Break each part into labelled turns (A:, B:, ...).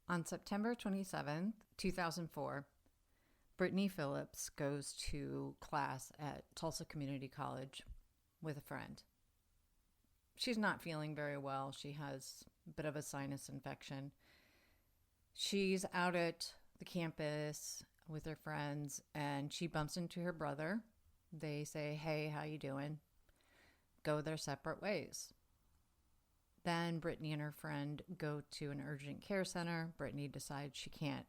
A: On September 27th, 2004, Brittany Phillips goes to class at Tulsa Community College with a friend. She's not feeling very well. She has a bit of a sinus infection. She's out at the campus with her friends and she bumps into her brother. They say, "Hey, how you doing?" Go their separate ways. Then Brittany and her friend go to an urgent care center. Brittany decides she can't,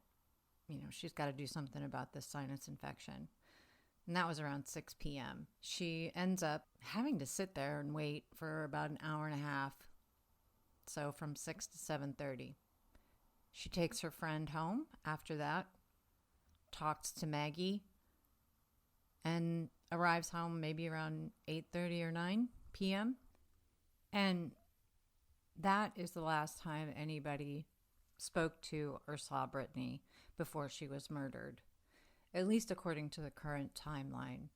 A: she's got to do something about this sinus infection. And that was around 6 p.m. She ends up having to sit there and wait for about an hour and a half. So from 6 to 7:30. She takes her friend home after that, talks to Maggie, and arrives home maybe around 8:30 or 9 p.m. And that is the last time anybody spoke to or saw Brittany before she was murdered, at least according to the current timeline.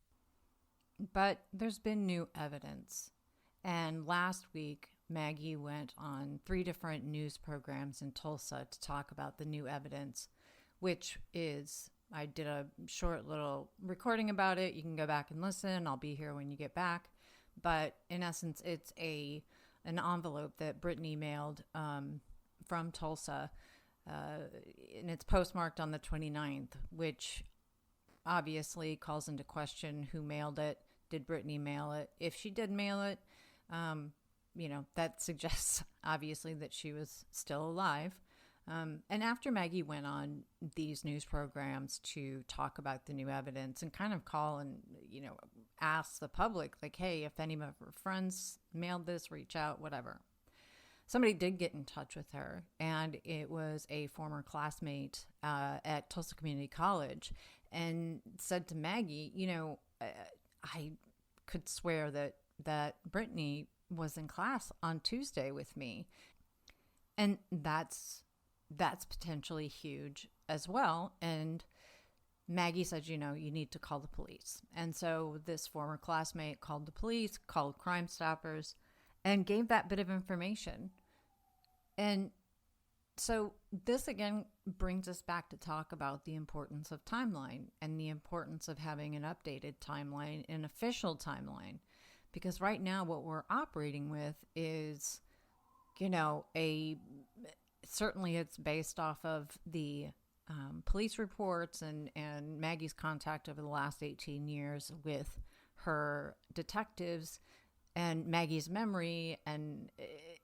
A: But there's been new evidence. And last week, Maggie went on 3 different news programs in Tulsa to talk about the new evidence, which is, I did a short little recording about it. You can go back and listen. I'll be here when you get back. But in essence, it's an envelope that Brittany mailed from Tulsa, and it's postmarked on the 29th, which obviously calls into question who mailed it. Did Brittany mail it? If she did mail it, that suggests obviously that she was still alive. And after Maggie went on these news programs to talk about the new evidence and kind of call and, ask the public, like, hey, if any of her friends mailed this, reach out, whatever. Somebody did get in touch with her, and it was a former classmate at Tulsa Community College, and said to Maggie, I could swear that Brittany was in class on Tuesday with me. And that's potentially huge as well. And Maggie said, you need to call the police. And so this former classmate called the police, called Crime Stoppers, and gave that bit of information. And so this again brings us back to talk about the importance of timeline and the importance of having an updated timeline, an official timeline. Because right now what we're operating with is, certainly it's based off of the police reports and Maggie's contact over the last 18 years with her detectives and Maggie's memory, and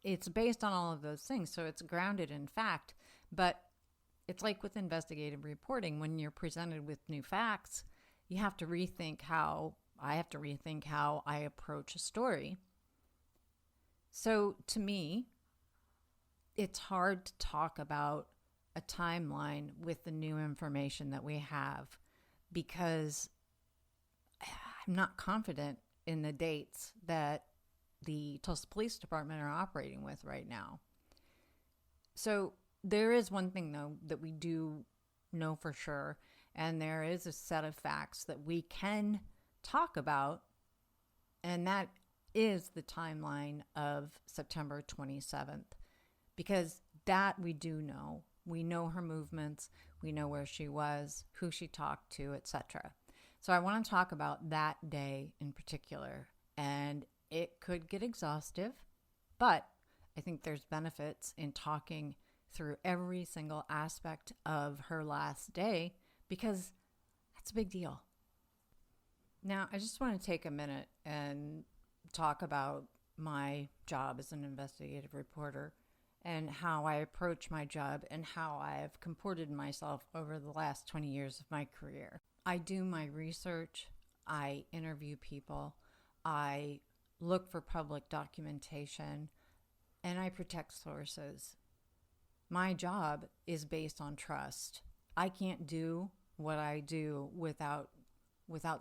A: it's based on all of those things. So it's grounded in fact, but it's like with investigative reporting, when you're presented with new facts, you have to rethink how I approach a story. So to me, it's hard to talk about a timeline with the new information that we have because I'm not confident in the dates that the Tulsa Police Department are operating with right now. So there is one thing, though, that we do know for sure, and there is a set of facts that we can talk about, and that is the timeline of September 27th, because that we do know. We know her movements, we know where she was, who she talked to, etc. So I want to talk about that day in particular, and it could get exhaustive, but I think there's benefits in talking through every single aspect of her last day, because that's a big deal. Now, I just want to take a minute and talk about my job as an investigative reporter and how I approach my job and how I have comported myself over the last 20 years of my career. I do my research, I interview people, I look for public documentation, and I protect sources. My job is based on trust. I can't do what I do without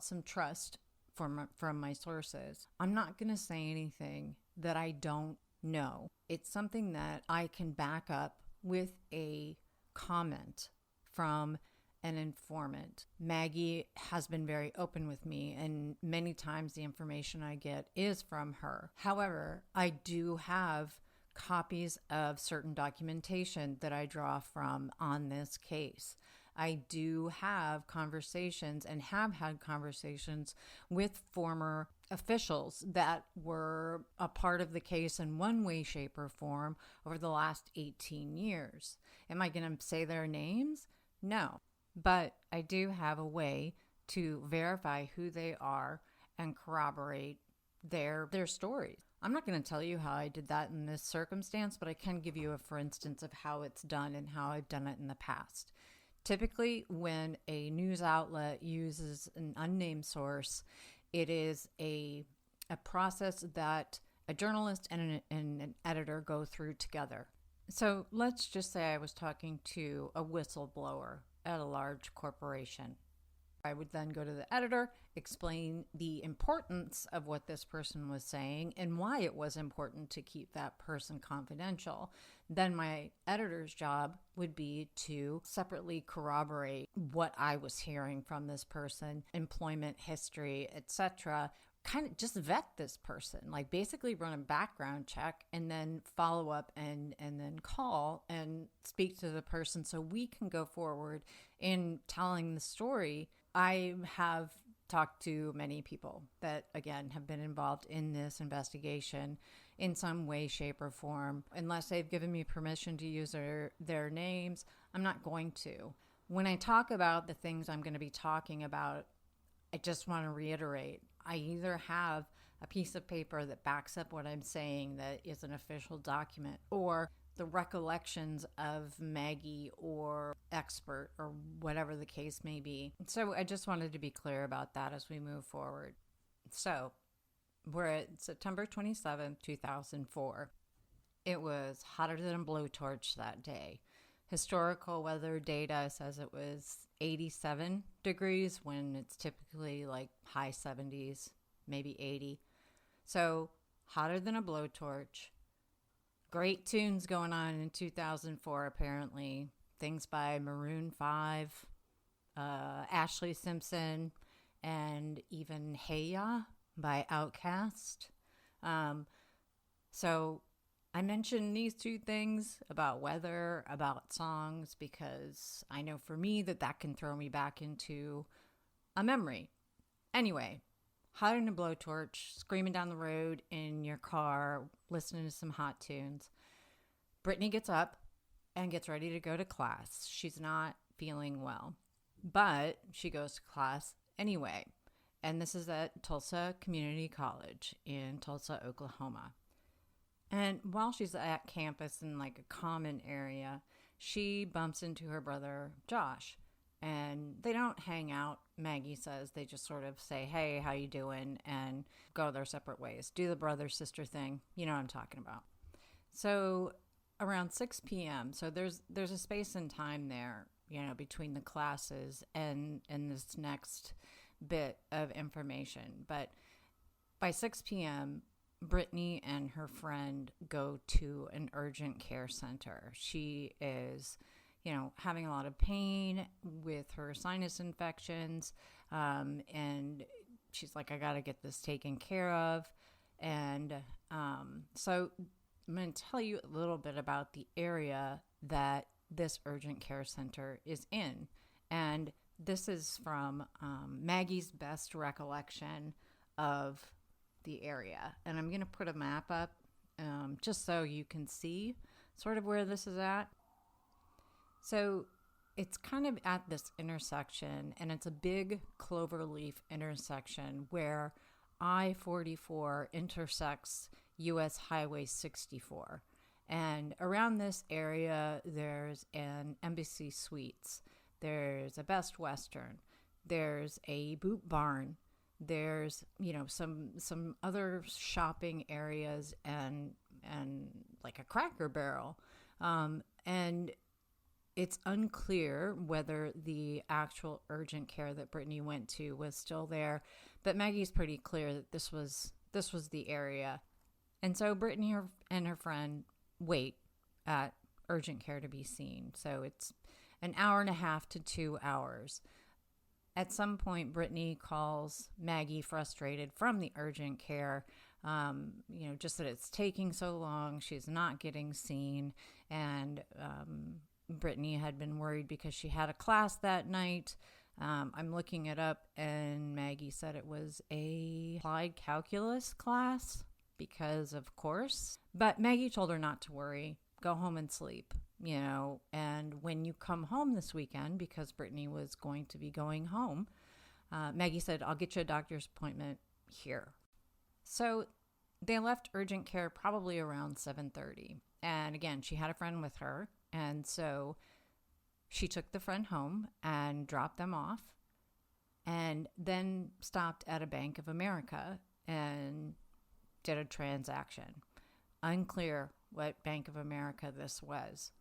A: some trust from my sources. I'm not going to say anything that I don't know. It's something that I can back up with a comment from an informant. Maggie has been very open with me, and many times the information I get is from her. However, I do have copies of certain documentation that I draw from on this case. I do have conversations and have had conversations with former officials that were a part of the case in one way, shape, or form over the last 18 years. Am I going to say their names? No. But I do have a way to verify who they are and corroborate their stories. I'm not going to tell you how I did that in this circumstance, but I can give you a for instance of how it's done and how I've done it in the past. Typically, when a news outlet uses an unnamed source, it is a process that a journalist and an editor go through together. So let's just say I was talking to a whistleblower at a large corporation. I would then go to the editor, explain the importance of what this person was saying and why it was important to keep that person confidential. Then my editor's job would be to separately corroborate what I was hearing from this person, employment history, etc. Kind of just vet this person, like basically run a background check and then follow up and then call and speak to the person so we can go forward in telling the story. I have talked to many people that, again, have been involved in this investigation in some way, shape, or form. Unless they've given me permission to use their names, I'm not going to. When I talk about the things I'm going to be talking about, I just want to reiterate, I either have a piece of paper that backs up what I'm saying that is an official document, or the recollections of Maggie or expert or whatever the case may be. So I just wanted to be clear about that as we move forward. So we're at September 27th, 2004. It was hotter than a blowtorch that day. Historical weather data says it was 87 degrees when it's typically like high 70s, maybe 80. So hotter than a blowtorch. Great tunes going on in 2004, apparently. Things by Maroon 5, Ashley Simpson, and even Hey Ya by Outkast. So I mentioned these two things about weather, about songs, because I know for me that can throw me back into a memory. Anyway, hotter than a blowtorch, screaming down the road in your car, listening to some hot tunes. Brittany gets up and gets ready to go to class. She's not feeling well, but she goes to class anyway. And this is at Tulsa Community College in Tulsa, Oklahoma. And while she's at campus in like a common area, she bumps into her brother, Josh. And they don't hang out, Maggie says. They just sort of say, hey, how you doing? And go their separate ways. Do the brother-sister thing. You know what I'm talking about. So around 6 p.m., so there's a space and time there, between the classes and this next bit of information. But by 6 p.m., Brittany and her friend go to an urgent care center. She is having a lot of pain with her sinus infections. And she's like, I got to get this taken care of. And so I'm going to tell you a little bit about the area that this urgent care center is in. And this is from Maggie's best recollection of the area. And I'm going to put a map up just so you can see sort of where this is at. So it's kind of at this intersection, and it's a big cloverleaf intersection where I-44 intersects U.S. Highway 64. And around this area, there's an Embassy Suites. There's a Best Western. There's a Boot Barn. There's, some other shopping areas and like a Cracker Barrel. And it's unclear whether the actual urgent care that Brittany went to was still there, but Maggie's pretty clear that this was the area. And so Brittany and her friend wait at urgent care to be seen. So it's an hour and a half to 2 hours. At some point, Brittany calls Maggie frustrated from the urgent care Just that it's taking so long. She's not getting seen. And Brittany had been worried because she had a class that night. I'm looking it up, and Maggie said it was a applied calculus class because, of course. But Maggie told her not to worry. Go home and sleep, And when you come home this weekend, because Brittany was going to be going home, Maggie said, I'll get you a doctor's appointment here. So they left urgent care probably around 7:30. And again, she had a friend with her. And so she took the friend home and dropped them off, and then stopped at a Bank of America and did a transaction. Unclear what Bank of America this was,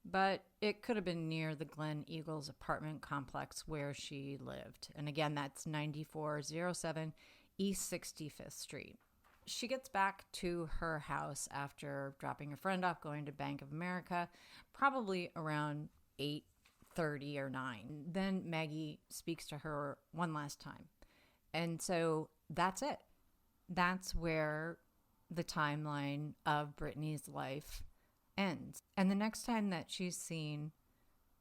A: but it could have been near the Glen Eagles apartment complex where she lived. And again, that's 9407 East 65th Street. She gets back to her house after dropping her friend off, going to Bank of America, probably around 8:30 or 9. Then Maggie speaks to her one last time. And so that's it. That's where the timeline of Brittany's life ends. And the next time that she's seen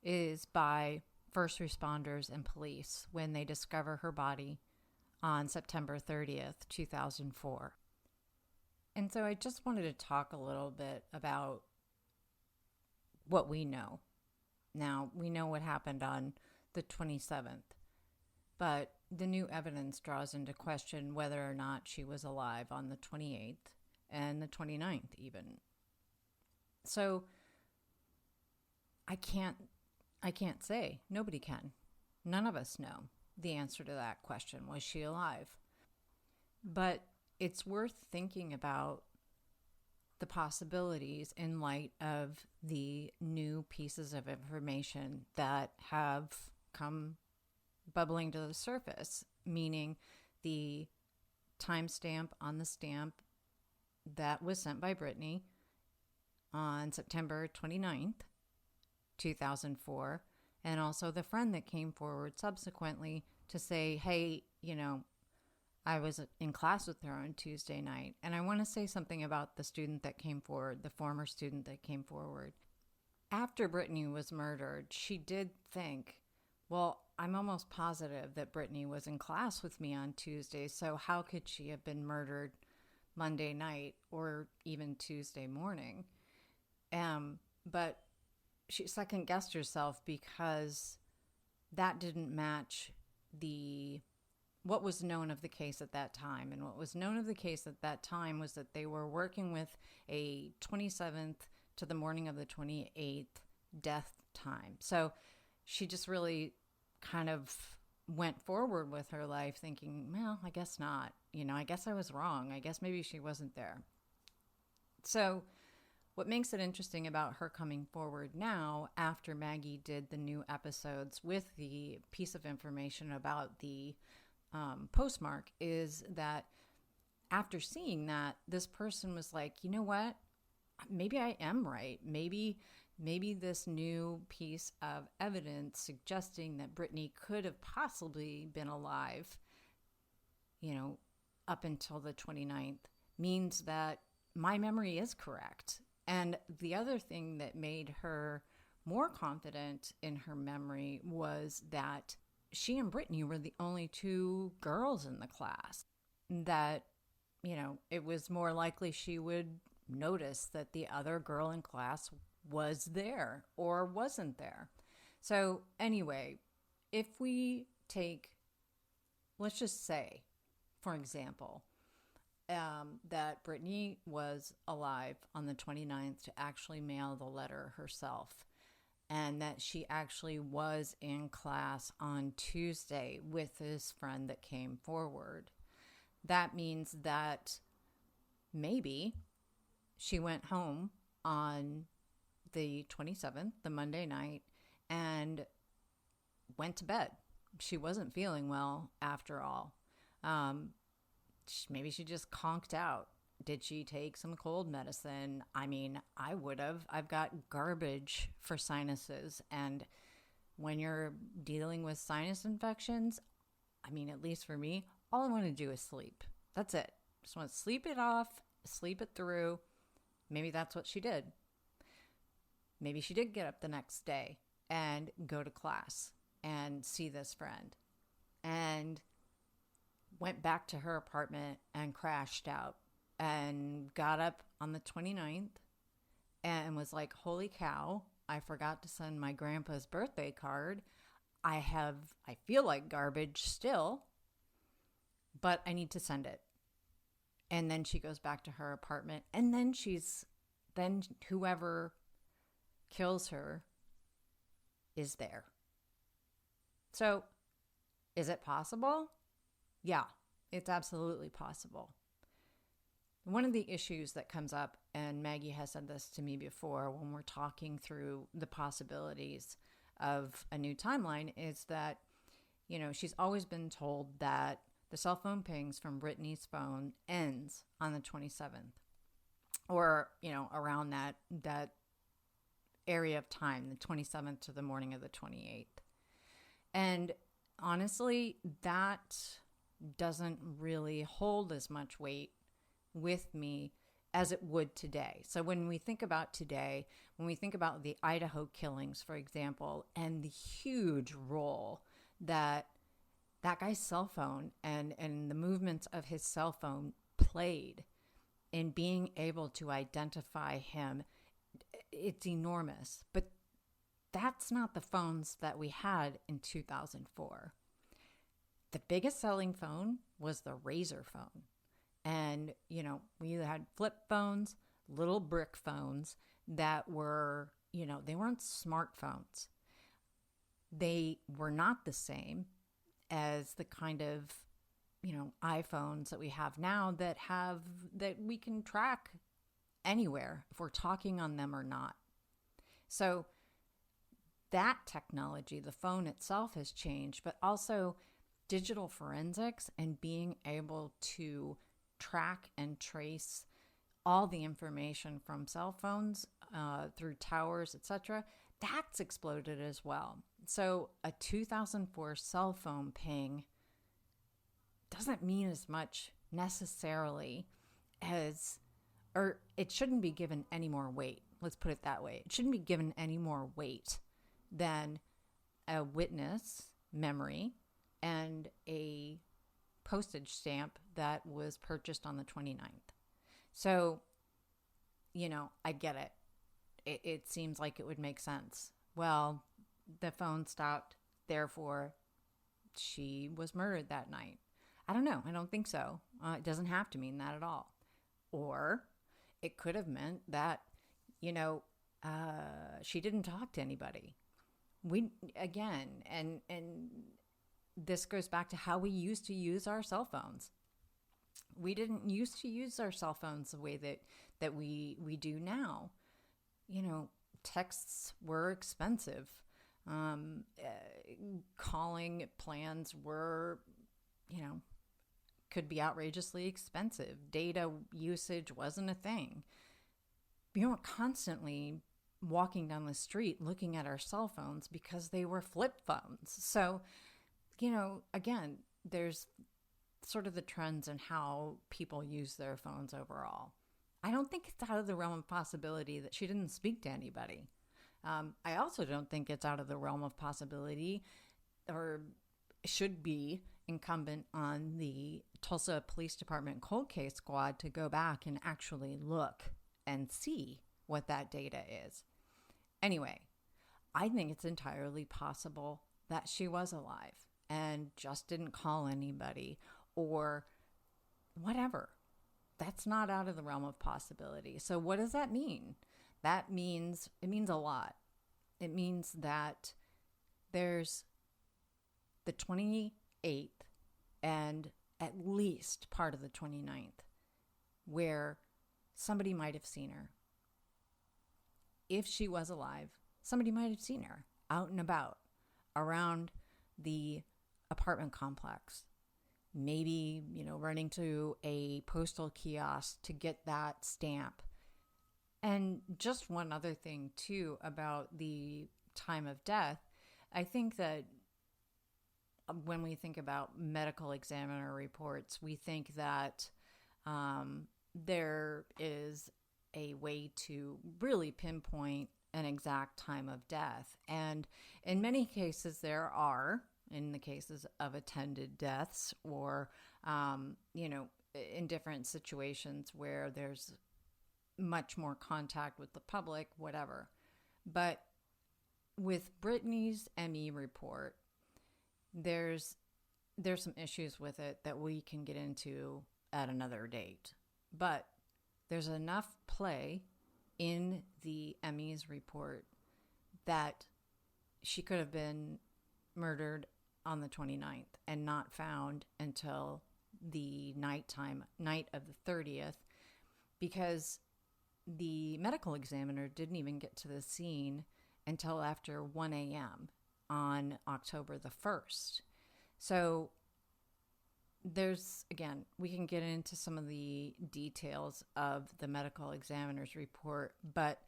A: is by first responders and police when they discover her body on September 30th, 2004. And so I just wanted to talk a little bit about what we know. Now, we know what happened on the 27th, but the new evidence draws into question whether or not she was alive on the 28th and the 29th even. So I can't say. Nobody can. None of us know the answer to that question. Was she alive? But it's worth thinking about the possibilities in light of the new pieces of information that have come bubbling to the surface, meaning the timestamp on the stamp that was sent by Brittany on September 29th, 2004, and also the friend that came forward subsequently to say, hey, I was in class with her on Tuesday night. And I want to say something about the student that came forward, the former student that came forward. After Brittany was murdered, she did think, well, I'm almost positive that Brittany was in class with me on Tuesday, so how could she have been murdered Monday night or even Tuesday morning? But she second-guessed herself because that didn't match what was known of the case at that time. And what was known of the case at that time was that they were working with a 27th to the morning of the 28th death time. So she just really kind of went forward with her life thinking, well, I guess not. I guess I was wrong. I guess maybe she wasn't there. So what makes it interesting about her coming forward now, after Maggie did the new episodes with the piece of information about the postmark, is that after seeing that, this person was like, you know what? Maybe I am right. Maybe this new piece of evidence suggesting that Brittany could have possibly been alive, up until the 29th, means that my memory is correct. And the other thing that made her more confident in her memory was that she and Brittany were the only two girls in the class. That, it was more likely she would notice that the other girl in class was there or wasn't there. So anyway, if we take, let's just say, for example, that Brittany was alive on the 29th to actually mail the letter herself, and that she actually was in class on Tuesday with this friend that came forward. That means that maybe she went home on the 27th, the Monday night, and went to bed. She wasn't feeling well after all. Maybe she just conked out. Did she take some cold medicine? I mean, I would have. I've got garbage for sinuses. And when you're dealing with sinus infections, I mean, at least for me, all I want to do is sleep. That's it. Just want to sleep it off, sleep it through. Maybe that's what she did. Maybe she did get up the next day and go to class and see this friend and went back to her apartment and crashed out and got up on the 29th and was like, holy cow, I forgot to send my grandpa's birthday card. I feel like garbage still, but I need to send it. And then she goes back to her apartment, and then whoever kills her is there. So, is it possible? Yeah, it's absolutely possible. One of the issues that comes up, and Maggie has said this to me before when we're talking through the possibilities of a new timeline, is that, she's always been told that the cell phone pings from Brittany's phone ends on the 27th, or, around that area of time, the 27th to the morning of the 28th. And honestly, that doesn't really hold as much weight with me as it would today. So when we think about today, when we think about the Idaho killings, for example, and the huge role that guy's cell phone and the movements of his cell phone played in being able to identify him, it's enormous. But that's not the phones that we had in 2004. The biggest selling phone was the Razor phone. And, we had flip phones, little brick phones that were, they weren't smartphones. They were not the same as the kind of, iPhones that we have now that we can track anywhere if we're talking on them or not. So that technology, the phone itself, has changed, but also digital forensics and being able to track and trace all the information from cell phones through towers, etc., that's exploded as well. So a 2004 cell phone ping doesn't mean as much necessarily as, or it shouldn't be given any more weight. Let's put it that way. It shouldn't be given any more weight than a witness memory and a postage stamp that was purchased on the 29th. So, I get it. It seems like it would make sense. Well, the phone stopped, therefore she was murdered that night. I don't know. I don't think so. It doesn't have to mean that at all. Or it could have meant that, she didn't talk to anybody. And this goes back to how we used to use our cell phones. We didn't used to use our cell phones the way that we do now. Texts were expensive. Calling plans were, could be outrageously expensive. Data usage wasn't a thing. We weren't constantly walking down the street looking at our cell phones because they were flip phones. So, again, there's sort of the trends in how people use their phones overall. I don't think it's out of the realm of possibility that she didn't speak to anybody. I also don't think it's out of the realm of possibility or should be incumbent on the Tulsa Police Department cold case squad to go back and actually look and see what that data is. Anyway, I think it's entirely possible that she was alive and just didn't call anybody or whatever. That's not out of the realm of possibility. So what does that mean? It means a lot. It means that there's the 28th and at least part of the 29th where somebody might have seen her. If she was alive, somebody might have seen her out and about around the apartment complex. Maybe, running to a postal kiosk to get that stamp. And just one other thing, too, about the time of death. I think that when we think about medical examiner reports, we think that there is a way to really pinpoint an exact time of death. And in many cases, there are, in the cases of attended deaths or, in different situations where there's much more contact with the public, whatever. But with Brittany's ME report, there's some issues with it that we can get into at another date. But there's enough play in the ME's report that she could have been murdered on the 29th and not found until the night of the 30th, because the medical examiner didn't even get to the scene until after 1 a.m. on October the 1st. So we can get into some of the details of the medical examiner's report, but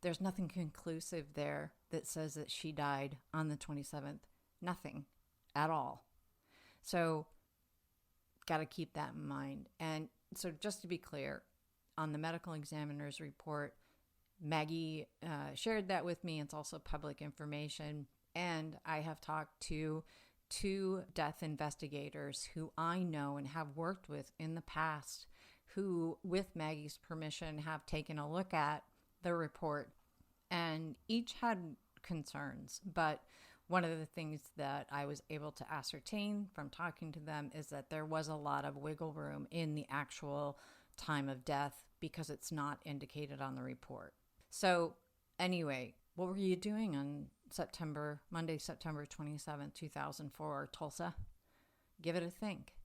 A: there's nothing conclusive there that says that she died on the 27th. Nothing at all. So, got to keep that in mind. And so, just to be clear, on the medical examiner's report, Maggie shared that with me. It's also public information. And I have talked to 2 death investigators who I know and have worked with in the past, who, with Maggie's permission, have taken a look at the report, and each had concerns. But one of the things that I was able to ascertain from talking to them is that there was a lot of wiggle room in the actual time of death because it's not indicated on the report. So anyway, what were you doing on Monday, September 27th, 2004, Tulsa? Give it a think.